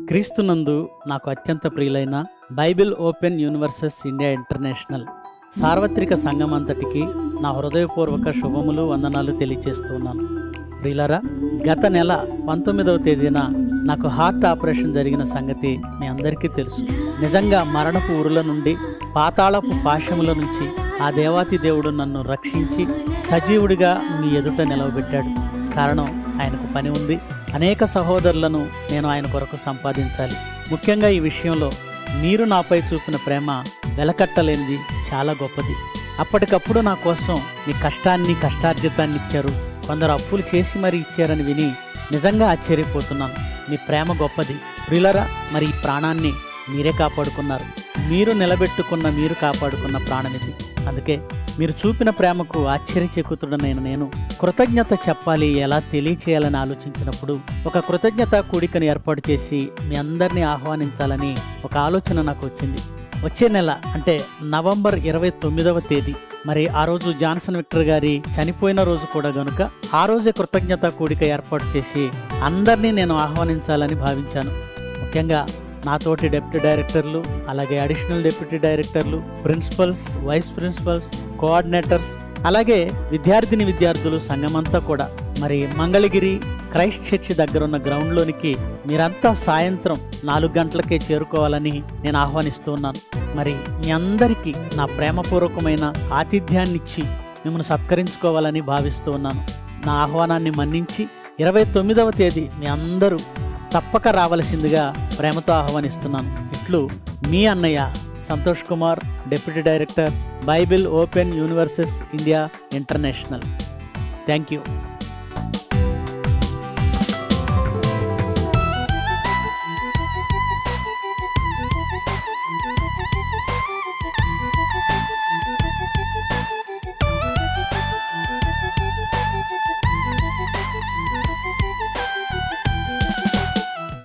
క్రీస్తునందు నాకు అత్యంత ప్రియులైన Bible open universes India international సార్వత్రిక సంఘం అంతటికి నా హృదయపూర్వక శుభములు వందనాలు తెలియజేస్తున్నాను. ప్రియులారా, గత నెల 19వ తేదీన నాకు హార్ట్ ఆపరేషన్ జరిగిన సంగతి మీ అందరికీ తెలుసు. నిజంగా మరణపు ఊరుల నుండి, పాతాళపు పాశముల నుంచి ఆ దేవాతి దేవుడు నన్ను రక్షించి సజీవుడిగా మీ ఎదుట నిలవబెట్టాడు. కారణం, ఆయనకు పని ఉంది. అనేక సహోదరులను నేను ఆయన కొరకు సంపాదించాలి. ముఖ్యంగా ఈ విషయంలో మీరు నాపై చూపిన ప్రేమ వెలకట్టలేనిది, చాలా గొప్పది. అప్పటికప్పుడు నా కోసం మీ కష్టాన్ని, కష్టార్జితాన్ని ఇచ్చారు. కొందరు అప్పులు చేసి మరీ ఇచ్చారని విని నిజంగా ఆశ్చర్యపోతున్నాను. మీ ప్రేమ గొప్పది. ప్రియులారా, మరి ఈ ప్రాణాన్ని మీరే కాపాడుకున్నారు. మీరు నిలబెట్టుకున్న, మీరు కాపాడుకున్న ప్రాణం ఇది. అందుకే మీరు చూపిన ప్రేమకు ఆశ్చర్యచకుతుడనైన నేను కృతజ్ఞత చెప్పాలి, ఎలా తెలియచేయాలని ఆలోచించినప్పుడు ఒక కృతజ్ఞత కూడికను ఏర్పాటు చేసి మీ అందరినీ ఆహ్వానించాలని ఒక ఆలోచన నాకు వచ్చింది. వచ్చే నెల అంటే నవంబర్ 29వ తేదీ, మరి ఆ రోజు జాన్సన్ విక్టర్ గారి చనిపోయిన రోజు కూడా గనుక ఆ రోజే కృతజ్ఞత కూడిక ఏర్పాటు చేసి అందరినీ నేను ఆహ్వానించాలని భావించాను. ముఖ్యంగా నాతోటి డెప్యూటీ డైరెక్టర్లు, అలాగే అడిషనల్ డెప్యూటీ డైరెక్టర్లు, ప్రిన్సిపల్స్, వైస్ ప్రిన్సిపల్స్, కోఆర్డినేటర్స్, అలాగే విద్యార్థులు సంఘమంతా కూడా మరి మంగళగిరి క్రైస్ట్ చర్చి దగ్గర ఉన్న గ్రౌండ్లోనికి మీరంతా సాయంత్రం 4 గంటలకే చేరుకోవాలని నేను ఆహ్వానిస్తూ ఉన్నాను. మరి మీ అందరికీ నా ప్రేమపూర్వకమైన ఆతిథ్యాన్నిచ్చి మిమ్మల్ని సత్కరించుకోవాలని భావిస్తూ ఉన్నాను. నా ఆహ్వానాన్ని మన్నించి 29వ తేదీ మీ అందరూ తప్పక రావలసిందిగా ప్రేమతో ఆహ్వానిస్తున్నాను. ఇట్లు మీ అన్నయ్య Santosh Kumar, deputy director, Bible open universes India international. Thank you.